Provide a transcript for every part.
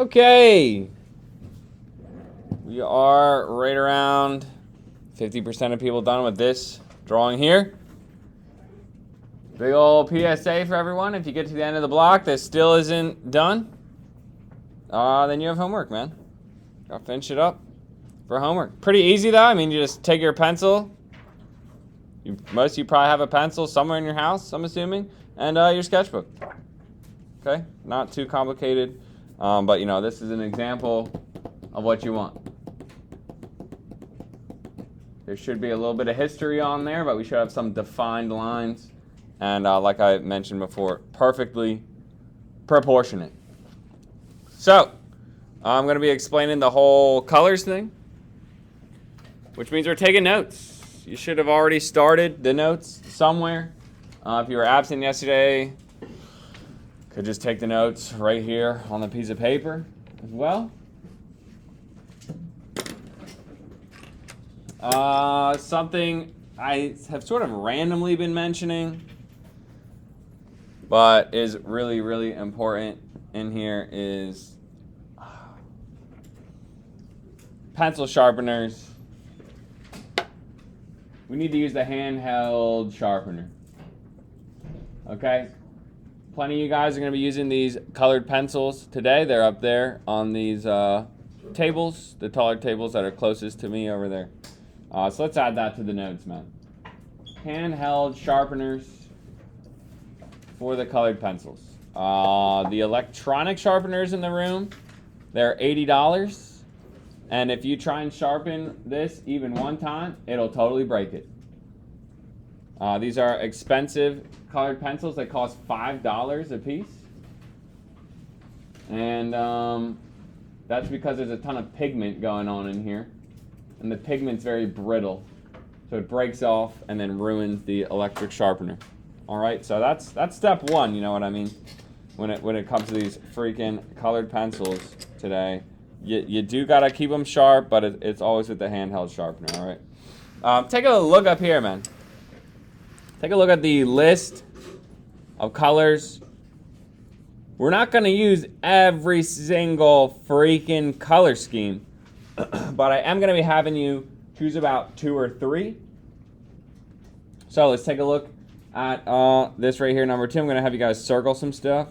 Okay. We are right around 50% of people done with this drawing here. Big old PSA for everyone. If you get to the end of the block that still isn't done, then you have homework, man. Gotta finish it up for homework. Pretty easy though. I mean, you just take your pencil. Most of you probably have a pencil somewhere in your house, I'm assuming, and your sketchbook. Okay, not too complicated, but you know, this is an example of what you want. There should be a little bit of history on there, but we should have some defined lines. And like I mentioned before, perfectly proportionate. So, I'm going to be explaining the whole colors thing, which means we're taking notes. You should have already started the notes somewhere. If you were absent yesterday, could just take the notes right here on the piece of paper as well. Something I have sort of randomly been mentioning, but is really, really important in here is pencil sharpeners. We need to use the handheld sharpener. Okay? Plenty of you guys are going to be using these colored pencils today. They're up there on these tables, the taller tables that are closest to me over there. So let's add that to the notes, man. Handheld sharpeners for the colored pencils. The electronic sharpeners in the room, they're $80. And if you try and sharpen this even one time, it'll totally break it. These are expensive colored pencils. They cost $5 a piece. And that's because there's a ton of pigment going on in here. And the pigment's very brittle. So it breaks off and then ruins the electric sharpener. All right, so that's step one, you know what I mean? When it comes to these freaking colored pencils today. You do gotta keep them sharp, but it's always with the handheld sharpener, all right? Take a look up here, man. Take a look at the list of colors. We're not gonna use every single freaking color scheme, but I am gonna be having you choose about 2 or 3. So let's take a look at this right here, number 2. I'm gonna have you guys circle some stuff.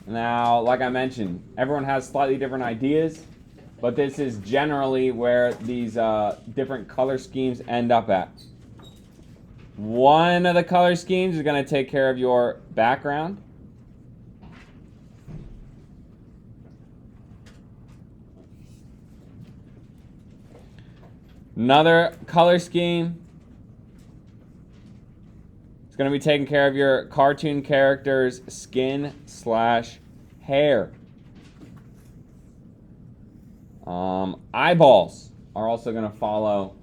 Now, like I mentioned, everyone has slightly different ideas, but this is generally where these different color schemes end up at. One of the color schemes is going to take care of your background. Another color scheme is going to be taking care of your cartoon character's skin/hair. Eyeballs are also going to follow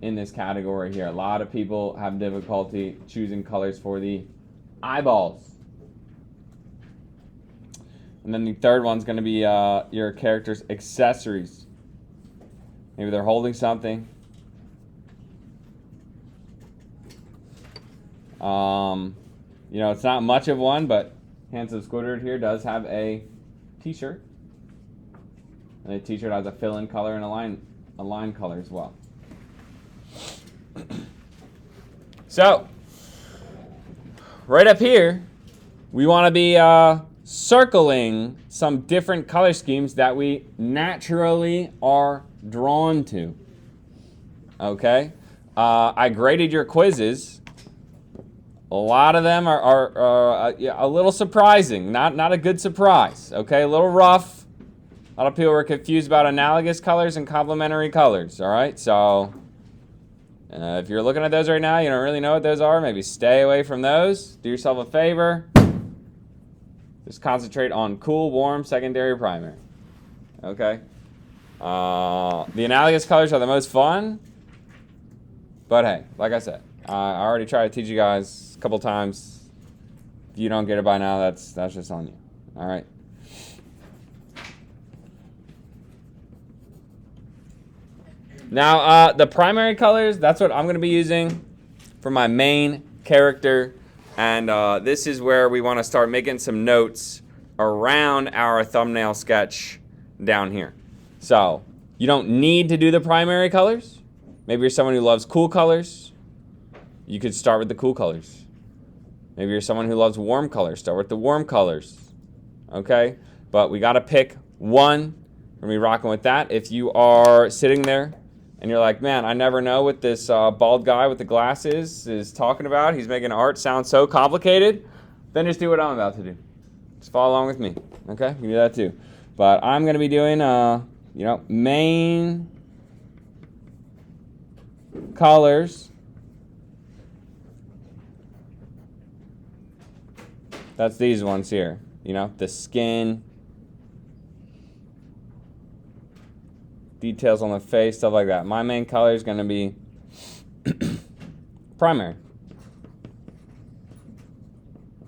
in this category here. A lot of people have difficulty choosing colors for the eyeballs. And then the third one's going to be your character's accessories. Maybe they're holding something. You know, it's not much of one, but Handsome Squidward here does have a t-shirt. And the t-shirt has a fill-in color and a line color as well. So, right up here, we want to be circling some different color schemes that we naturally are drawn to. Okay? I graded your quizzes. A lot of them are a little surprising. Not a good surprise. Okay? A little rough. A lot of people were confused about analogous colors and complementary colors. All right? So, if you're looking at those right now, you don't really know what those are, maybe stay away from those. Do yourself a favor. Just concentrate on cool, warm, secondary, primary. Okay? The analogous colors are the most fun. But hey, like I said, I already tried to teach you guys a couple times. If you don't get it by now, that's just on you. All right? Now, the primary colors, that's what I'm going to be using for my main character And this is where we want to start making some notes around our thumbnail sketch down here. So you don't need to do the primary colors. Maybe you're someone who loves cool colors. You could start with the cool colors. Maybe you're someone who loves warm colors. Start with the warm colors. Okay? But we got to pick one. We're going to be rocking with that. If you are sitting there and you're like, man, I never know what this bald guy with the glasses is talking about. He's making art sound so complicated. Then just do what I'm about to do. Just follow along with me. Okay? You can do that too. But I'm going to be doing, main colors. That's these ones here. The skin, details on the face, stuff like that. My main color is going to be primary.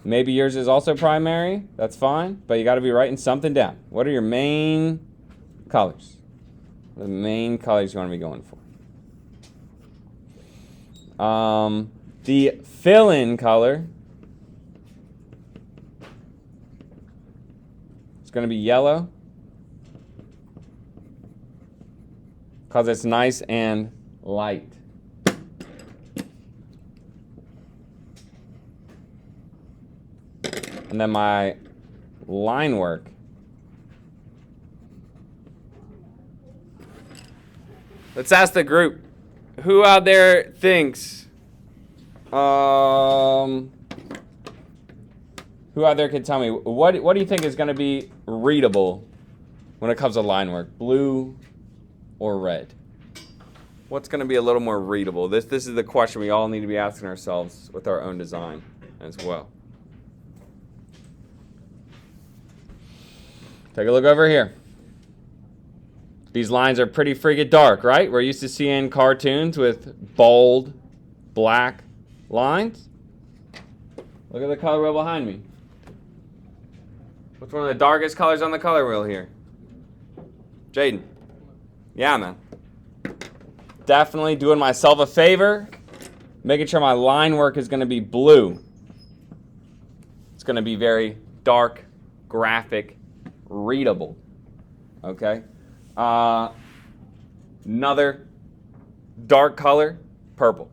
Maybe yours is also primary. That's fine. But you got to be writing something down. What are your main colors? The main colors you want to be going for. The fill-in color is going to be yellow because it's nice and light. And then my line work let's ask the group, who out there thinks who out there can tell me what do you think is going to be readable when it comes to line work, blue or red? What's going to be a little more readable? This is the question we all need to be asking ourselves with our own design as well. Take a look over here. These lines are pretty freaking dark, right? We're used to seeing cartoons with bold, black lines. Look at the color wheel behind me. What's one of the darkest colors on the color wheel here? Jaden. Yeah, man. Definitely doing myself a favor, making sure my line work is going to be blue. It's going to be very dark, graphic, readable. Okay? Another dark color, purple.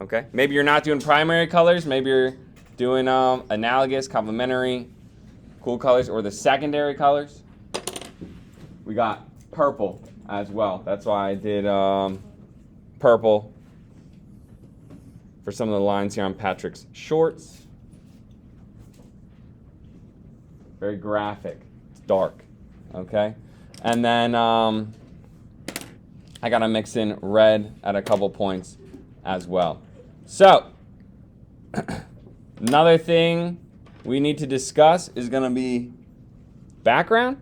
Okay? Maybe you're not doing primary colors. Maybe you're doing analogous, complementary, cool colors, or the secondary colors. We got purple as well. That's why I did purple for some of the lines here on Patrick's shorts. Very graphic. It's dark. Okay? And then I got to mix in red at a couple points as well. So, another thing we need to discuss is going to be background.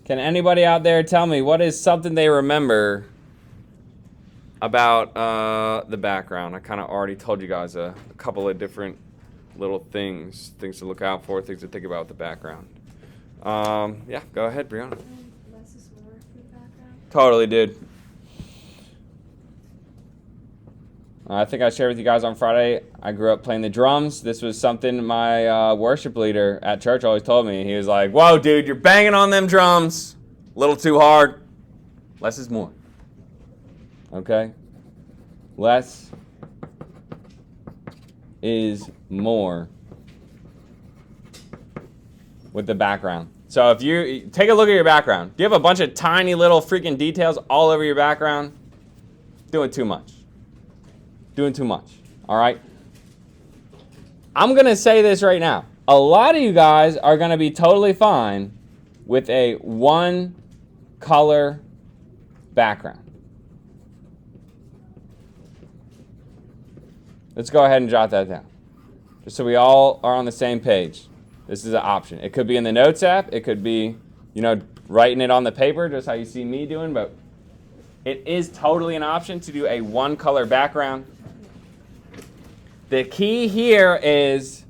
Can anybody out there tell me what is something they remember about the background? I kind of already told you guys a couple of different little things to look out for, things to think about with the background. Yeah, go ahead, Brianna. Less is more for the background. Totally, dude. I think I shared with you guys on Friday, I grew up playing the drums. This was something my worship leader at church always told me. He was like, whoa, dude, you're banging on them drums. A little too hard. Less is more. Okay? Less is more with the background. So if you take a look at your background, you have a bunch of tiny little freaking details all over your background, doing too much. Doing too much. All right? I'm going to say this right now. A lot of you guys are going to be totally fine with a one color background. Let's go ahead and jot that down. Just so we all are on the same page. This is an option. It could be in the Notes app. It could be, writing it on the paper, just how you see me doing. But it is totally an option to do a one color background. The key here is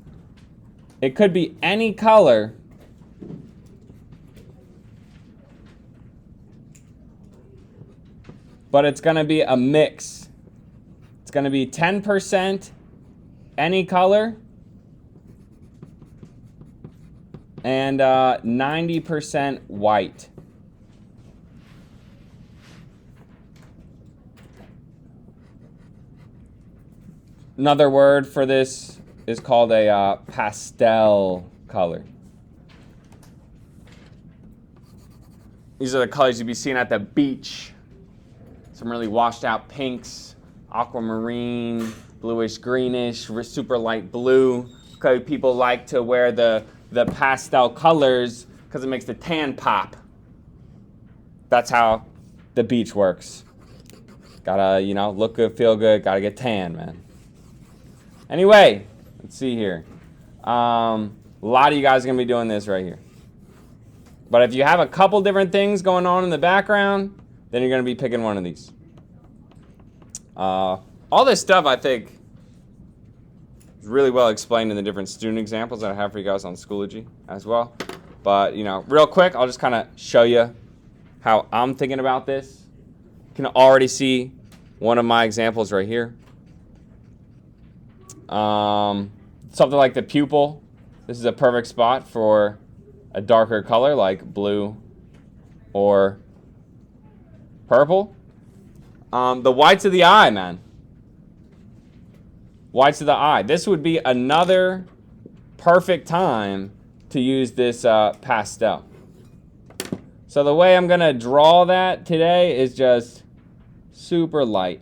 it could be any color but it's going to be a mix. It's going to be 10% any color and 90% white. Another word for this is called a pastel color. These are the colors you'd be seeing at the beach. Some really washed out pinks, aquamarine, bluish greenish, super light blue. Okay, people like to wear the pastel colors because it makes the tan pop. That's how the beach works. Gotta, look good, feel good, gotta get tan, man. Anyway, let's see here. A lot of you guys are going to be doing this right here. But if you have a couple different things going on in the background, then you're going to be picking one of these. All this stuff, I think, is really well explained in the different student examples that I have for you guys on Schoology as well. But, real quick, I'll just kind of show you how I'm thinking about this. You can already see one of my examples right here. Something like the pupil. This is a perfect spot for a darker color like blue or purple. The whites of the eye, man. Whites of the eye. This would be another perfect time to use this pastel. So the way I'm going to draw that today is just super light.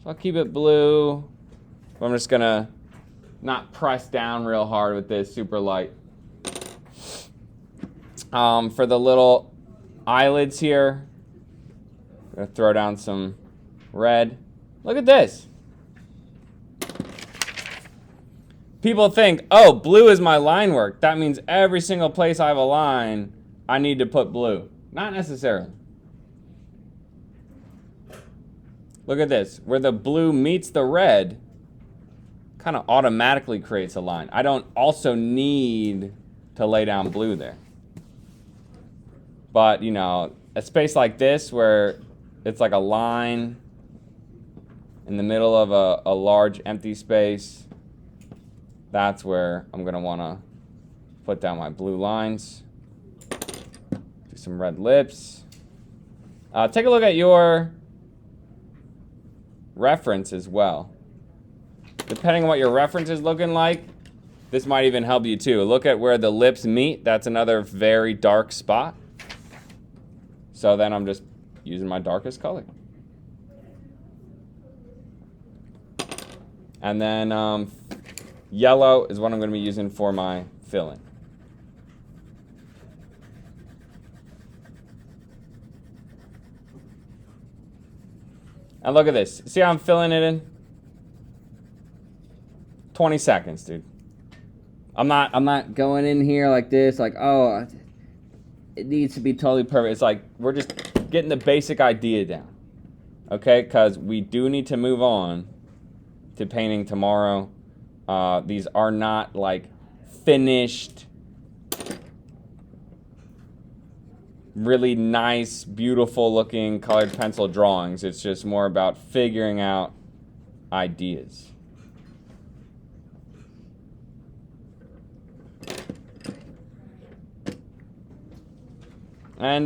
So I'll keep it blue. I'm just going to not press down real hard with this, super light. For the little eyelids here, I'm going to throw down some red. Look at this. People think, oh, blue is my line work. That means every single place I have a line, I need to put blue. Not necessarily. Look at this. Where the blue meets the red, kind of automatically creates a line. I don't also need to lay down blue there. But, a space like this where it's like a line in the middle of a large empty space, that's where I'm going to want to put down my blue lines. Do some red lips. Take a look at your reference as well. Depending on what your reference is looking like, this might even help you too. Look at where the lips meet. That's another very dark spot. So then I'm just using my darkest color. And then yellow is what I'm going to be using for my filling. And look at this. See how I'm filling it in? 20 seconds, dude. I'm not going in here like this, like, oh, it needs to be totally perfect. It's like we're just getting the basic idea down. Okay? Because we do need to move on to painting tomorrow. These are not like finished, really nice, beautiful looking colored pencil drawings. It's just more about figuring out ideas. And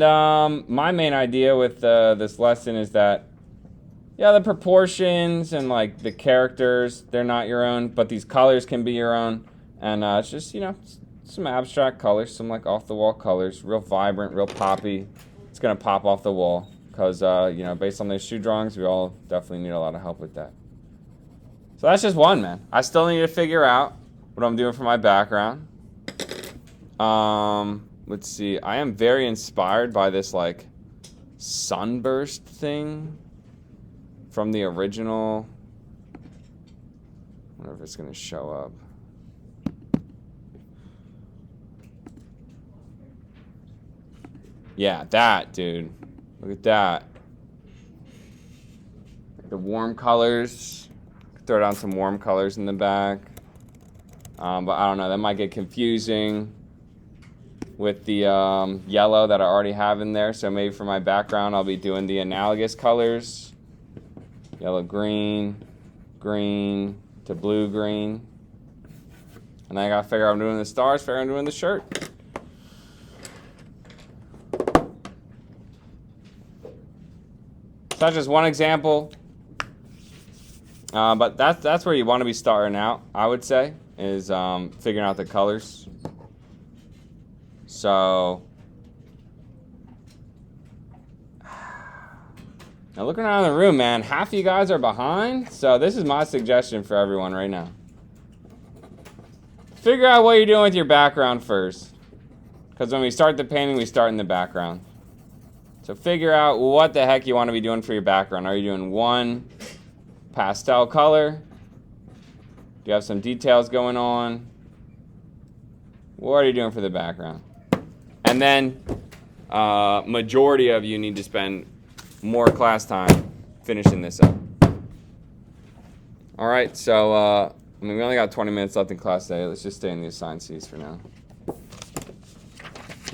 my main idea with this lesson is that, yeah, the proportions and like the characters, they're not your own, but these colors can be your own. And it's just, some abstract colors, some like off-the-wall colors, real vibrant, real poppy. It's going to pop off the wall because, based on those shoe drawings, we all definitely need a lot of help with that. So that's just one, man. I still need to figure out what I'm doing for my background. Let's see. I am very inspired by this like sunburst thing from the original. I wonder if it's going to show up. Yeah, that, dude. Look at that. The warm colors. Throw down some warm colors in the back. But I don't know. That might get confusing with the yellow that I already have in there. So maybe for my background, I'll be doing the analogous colors. Yellow, green, green to blue, green. And then I gotta figure out I'm doing the stars, figure out I'm doing the shirt. So that's just one example. But that's where you want to be starting out, I would say, is figuring out the colors. So now looking around the room, man, half of you guys are behind. So this is my suggestion for everyone right now. Figure out what you're doing with your background first. Because when we start the painting, we start in the background. So figure out what the heck you want to be doing for your background. Are you doing one pastel color? Do you have some details going on? What are you doing for the background? And then majority of you need to spend more class time finishing this up. All right, so I mean, we only got 20 minutes left in class today. Let's just stay in the assigned seats for now.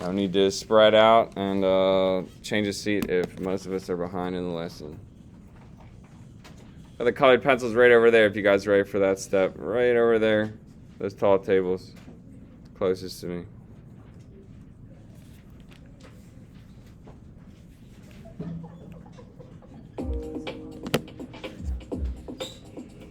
No need to spread out and change a seat if most of us are behind in the lesson. Got the colored pencils right over there if you guys are ready for that step. Right over there. Those tall tables closest to me.